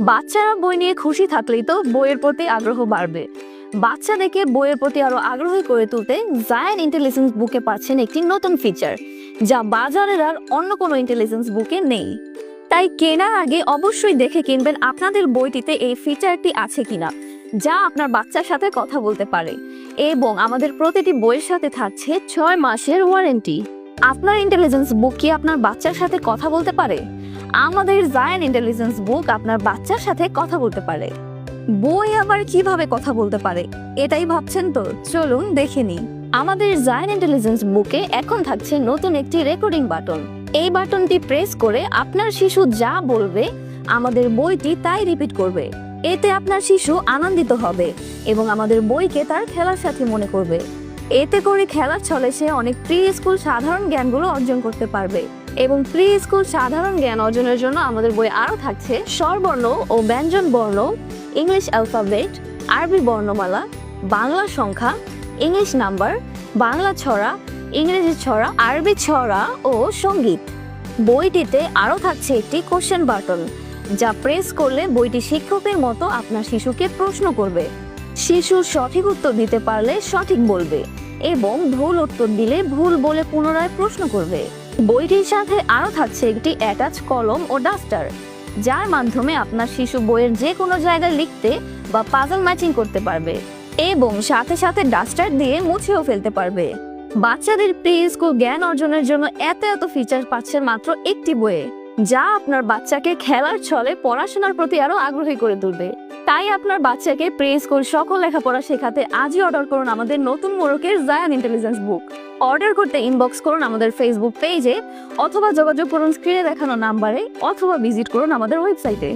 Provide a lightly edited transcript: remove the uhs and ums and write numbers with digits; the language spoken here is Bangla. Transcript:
বাচ্চারা বই নিয়ে খুশি থাকলেই তো বইয়ের প্রতি আগ্রহ বাড়বে। বাচ্চাদেরকে বইয়ের প্রতি আরো আগ্রহী করে তুলতে জায়ান্ট ইন্টেলিজেন্স বুকে পাচ্ছেন একটি নতুন ফিচার, যা বাজারের আর অন্য কোনো ইন্টেলিজেন্স বুকে নেই। তাই কেনার আগে অবশ্যই দেখে কিনবেন আপনাদের বইটিতে এই ফিচারটি আছে কিনা, যা আপনার বাচ্চার সাথে কথা বলতে পারে। এবং আমাদের প্রতিটি বইয়ের সাথে থাকছে 6 মাসের ওয়ারেন্টি। আপনার ইন্টেলিজেন্স বুক কি আপনার বাচ্চার সাথে কথা বলতে পারে? আমাদের জায়ান্ট ইন্টেলিজেন্স বুক আপনার বাচ্চার সাথে কথা বলতে পারে। বই আবার কিভাবে কথা বলতে পারে, এটাই ভাবছেন তো? চলুন দেখে নিই। আমাদের জায়ান্ট ইন্টেলিজেন্স বুকে এখন থাকছে নতুন একটি রেকর্ডিং বাটন। এই বাটনটি প্রেস করে আপনার শিশু যা বলবে আমাদের বইটি তাই রিপিট করবে। এতে আপনার শিশু আনন্দিত হবে এবং আমাদের বইকে তার খেলার সাথে মনে করবে। এতে করে খেলার ছলে সে অনেক প্রি স্কুল সাধারণ জ্ঞানগুলো অর্জন করতে পারবে। এবং প্রি স্কুল সাধারণ জ্ঞান অর্জনের জন্য আমাদের বই আরও থাকছে স্বরবর্ণ ও ব্যঞ্জন বর্ণ, ইংলিশ অ্যালফাবেট, আরবি বর্ণমালা, বাংলা সংখ্যা, ইংলিশ নাম্বার, বাংলা ছড়া, ইংরেজি ছড়া, আরবি ছড়া ও সঙ্গীত। বইটিতে আরও থাকছে একটি কোশ্চেন বাটন, যা প্রেস করলে বইটি শিক্ষকের মতো আপনার শিশুকে প্রশ্ন করবে। শিশু সঠিক উত্তর দিতে পারলে সঠিক বলবে এবং ভুল উত্তর দিলে ভুল বলে পুনরায় প্রশ্ন করবে। বইটির সাথে আরও থাকছে একটি অ্যাটাচ কলম ও ডাস্টার, যার মাধ্যমে আপনার শিশু বইয়ের যে কোনো জায়গায় লিখতে বা পাজল ম্যাচিং করতে পারবে এবং সাথে সাথে ডাস্টার দিয়ে মুছেও ফেলতে পারবে। বাচ্চাদের প্রি স্কুল জ্ঞান অর্জনের জন্য এত ফিচার পাচ্ছেন মাত্র একটি বইয়ে, যা আপনার বাচ্চাকে খেলার ছলে পড়াশোনার প্রতি আরো আগ্রহী করে তুলবে। তাই আপনার বাচ্চাকে প্রি স্কুল সকল লেখাপড়া শেখাতে আজই অর্ডার করুন আমাদের নতুন মোড়কের জায়ান্ট ইন্টেলিজেন্স বুক। অর্ডার করতে ইনবক্স করুন আমাদের ফেসবুক পেজে, অথবা যোগাযোগ করুন স্ক্রিনে দেখানো নাম্বারে, অথবা ভিজিট করুন আমাদের ওয়েবসাইটে।